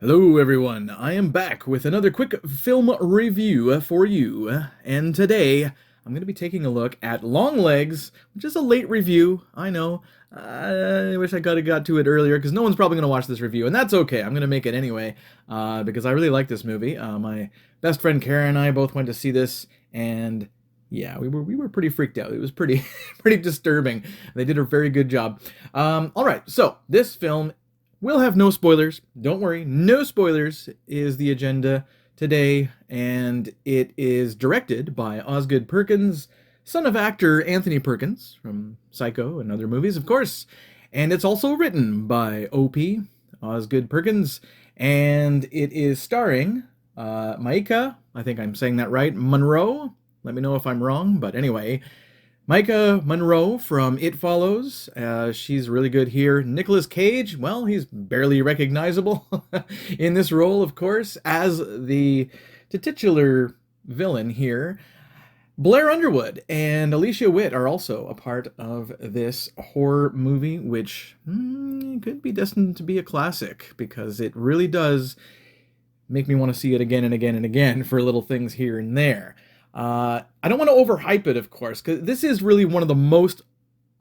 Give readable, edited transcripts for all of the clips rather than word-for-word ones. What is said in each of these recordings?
Hello, everyone. I am back with another quick film review for you. And today, I'm going to be taking a look at Longlegs, which is a late review. I know. I wish I could have got to it earlier because no one's probably going to watch this review, and that's okay. I'm going to make it anyway because I really like this movie. My best friend Karen and I both went to see this, and yeah, we were pretty freaked out. It was pretty pretty disturbing. They did a very good job. All right, so this film we'll have no spoilers. Don't worry, no spoilers is the agenda today, and it is directed by Osgood Perkins, son of actor Anthony Perkins from Psycho and other movies, of course. And it's also written by OP, Osgood Perkins, and it is starring Maika, I think I'm saying that right, Monroe. Let me know if I'm wrong, but anyway, Micah Monroe from It Follows. She's really good here. Nicolas Cage, well, he's barely recognizable in this role, of course, as the titular villain here. Blair Underwood and Alicia Witt are also a part of this horror movie, which could be destined to be a classic because it really does make me want to see it again and again and again for little things here and there. I don't want to overhype it, of course, because this is really one of the most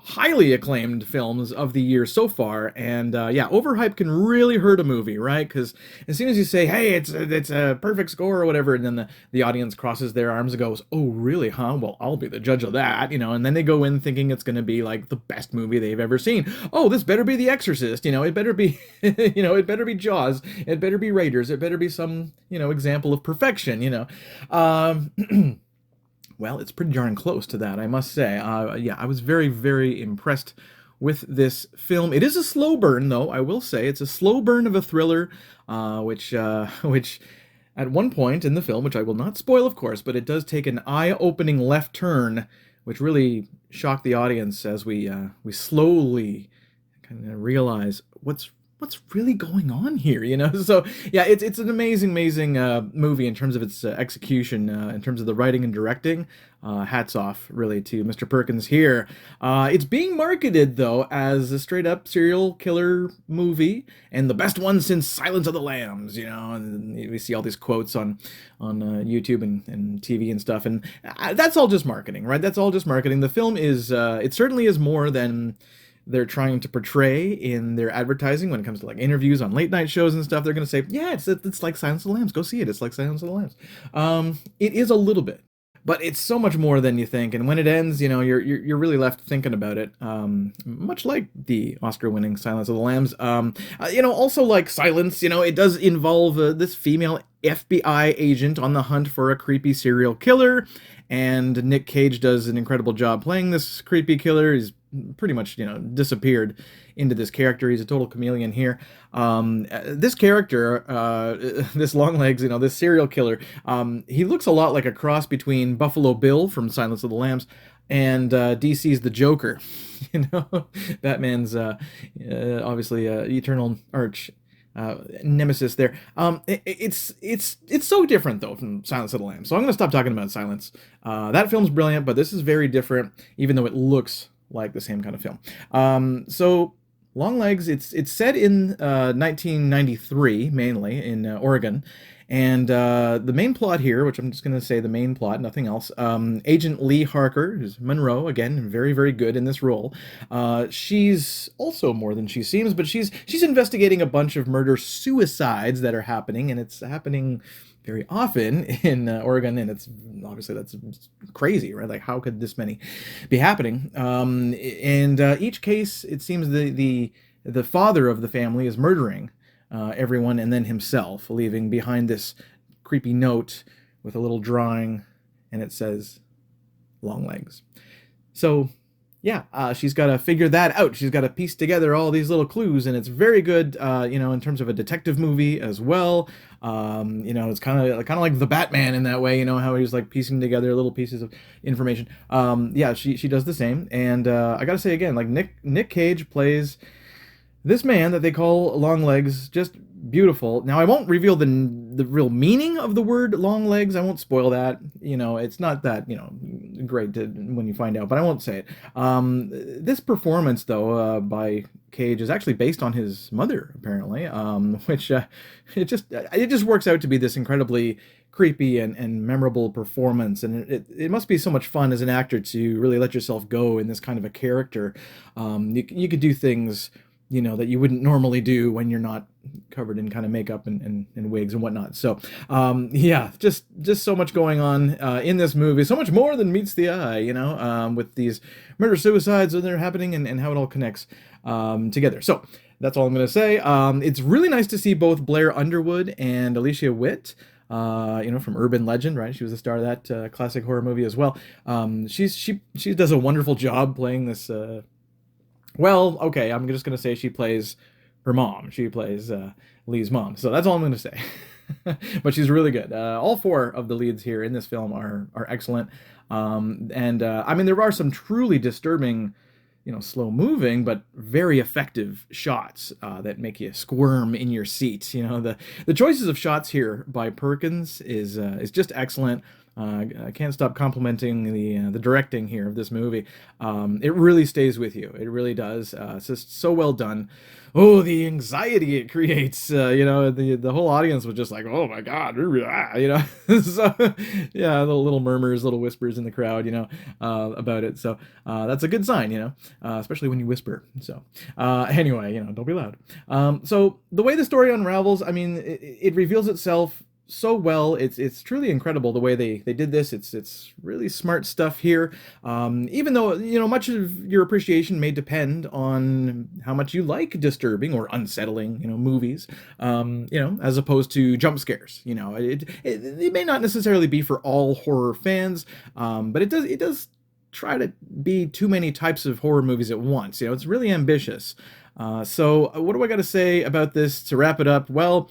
highly acclaimed films of the year so far, and yeah, overhype can really hurt a movie, right? Because as soon as you say, "Hey, it's a perfect score" or whatever, and then the audience crosses their arms and goes, "Oh, really? Huh? Well, I'll be the judge of that," and then they go in thinking it's going to be like the best movie they've ever seen. Oh, this better be The Exorcist, it better be, it better be Jaws, it better be Raiders, it better be some, example of perfection. Well, it's pretty darn close to that, I must say. Yeah, I was very, very impressed with this film. It is a slow burn, though. I will say it's a slow burn of a thriller, which at one point in the film, which I will not spoil, of course, but it does take an eye-opening left turn, which really shocked the audience as we slowly kind of realize what's really going on here. So yeah, it's an amazing movie in terms of its execution, in terms of the writing and directing. Hats off really to Mr. Perkins here. It's being marketed though as a straight up serial killer movie and the best one since Silence of the Lambs. And we see all these quotes on YouTube and TV and stuff, and that's all just marketing, right? That's all just marketing. The film is it certainly is more than they're trying to portray in their advertising when it comes to like interviews on late night shows and stuff. They're going to say, yeah, it's like Silence of the Lambs. Go see it. It's like Silence of the Lambs. It is a little bit, but it's so much more than you think. And when it ends, you're really left thinking about it. Much like the Oscar-winning Silence of the Lambs. Also like Silence, it does involve this female FBI agent on the hunt for a creepy serial killer, and Nick Cage does an incredible job playing this creepy killer. He's pretty much disappeared into this character. He's a total chameleon here. This character, this Longlegs, this serial killer, he looks a lot like a cross between Buffalo Bill from Silence of the Lambs and DC's The Joker. Batman's obviously eternal arch nemesis there. It's so different though from Silence of the Lambs. So I'm going to stop talking about Silence. That film's brilliant, but this is very different, even though it looks like the same kind of film. So Longlegs, it's set in 1993, mainly in Oregon. And the main plot here, which I'm just going to say the main plot, nothing else. Agent Lee Harker, who's Monroe, again, very, very good in this role. She's also more than she seems, but she's investigating a bunch of murder-suicides that are happening, and it's happening very often in Oregon, and it's obviously that's crazy, right? Like, how could this many be happening? And each case, it seems the father of the family is murdering everyone and then himself, leaving behind this creepy note with a little drawing, and it says Longlegs. So yeah, she's got to figure that out. She's got to piece together all these little clues, and it's very good, in terms of a detective movie as well. It's kind of like the Batman in that way, how he's like piecing together little pieces of information. Yeah, she does the same, and I gotta say again, like Nick Cage plays This man that they call Longlegs, just beautiful. Now I won't reveal the real meaning of the word Longlegs. I won't spoil that. You know, it's not that great when you find out, but I won't say it. This performance though by Cage is actually based on his mother apparently, which it just works out to be this incredibly creepy and memorable performance, and it must be so much fun as an actor to really let yourself go in this kind of a character. You could do things that you wouldn't normally do when you're not covered in kind of makeup and wigs and whatnot. So, yeah, just so much going on in this movie, so much more than meets the eye, with these murder-suicides and they're happening and how it all connects together. So, that's all I'm going to say. It's really nice to see both Blair Underwood and Alicia Witt, from Urban Legend, right? She was the star of that classic horror movie as well. She does a wonderful job playing this. Well, okay, I'm just going to say she plays her mom. She plays Lee's mom. So that's all I'm going to say. But she's really good. All four of the leads here in this film are excellent. I mean, there are some truly disturbing, slow moving, but very effective shots that make you squirm in your seat. The choices of shots here by Perkins is just excellent. I can't stop complimenting the directing here of this movie. It really stays with you. It really does. It's just so well done. Oh, the anxiety it creates. The whole audience was just like, oh my God, So, yeah, little murmurs, little whispers in the crowd, about it. So that's a good sign, especially when you whisper. So anyway, don't be loud. So the way the story unravels, I mean, it reveals itself so well. It's truly incredible the way they did this. It's really smart stuff here. Even though much of your appreciation may depend on how much you like disturbing or unsettling movies. As opposed to jump scares. It may not necessarily be for all horror fans, but it does try to be too many types of horror movies at once. It's really ambitious. So what do I got to say about this to wrap it up? Well,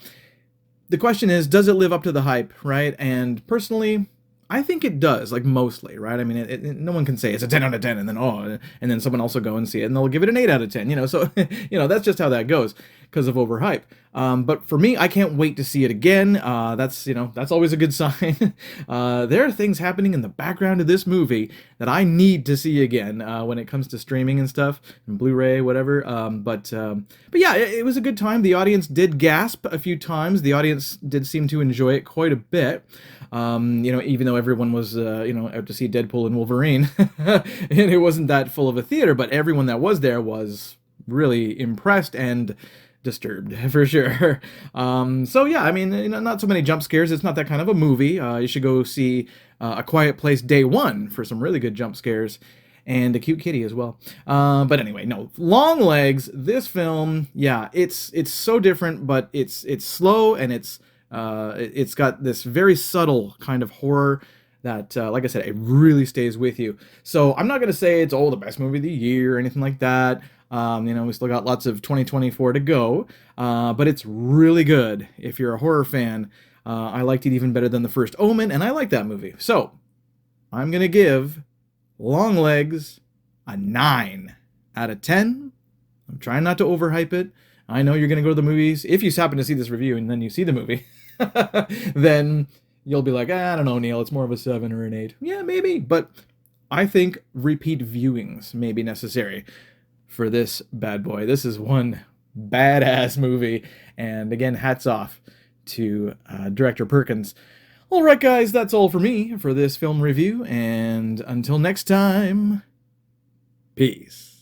the question is, does it live up to the hype, right? And personally, I think it does, like mostly, right? I mean, no one can say it's a 10 out of 10 and then someone else will go and see it and they'll give it an 8 out of 10, So, that's just how that goes because of overhype. But for me, I can't wait to see it again. That's always a good sign. There are things happening in the background of this movie that I need to see again when it comes to streaming and stuff, and Blu-ray, whatever. But yeah, it was a good time. The audience did gasp a few times. The audience did seem to enjoy it quite a bit. Even though everyone was, out to see Deadpool and Wolverine, and it wasn't that full of a theater, but everyone that was there was really impressed and disturbed for sure. So yeah, I mean, not so many jump scares. It's not that kind of a movie. You should go see A Quiet Place Day One for some really good jump scares and a cute kitty as well. But anyway, no, Longlegs. This film, yeah, it's so different, but it's slow and it's got this very subtle kind of horror that, like I said, it really stays with you. So I'm not going to say it's, the best movie of the year or anything like that. We still got lots of 2024 to go, but it's really good if you're a horror fan. I liked it even better than The First Omen, and I like that movie. So I'm going to give Longlegs a 9 out of 10. I'm trying not to overhype it. I know you're going to go to the movies. If you happen to see this review and then you see the movie, then you'll be like, I don't know, Neil, it's more of a 7 or an 8. Yeah, maybe. But I think repeat viewings may be necessary for this bad boy. This is one badass movie. And again, hats off to Director Perkins. All right, guys, that's all for me for this film review. And until next time, peace.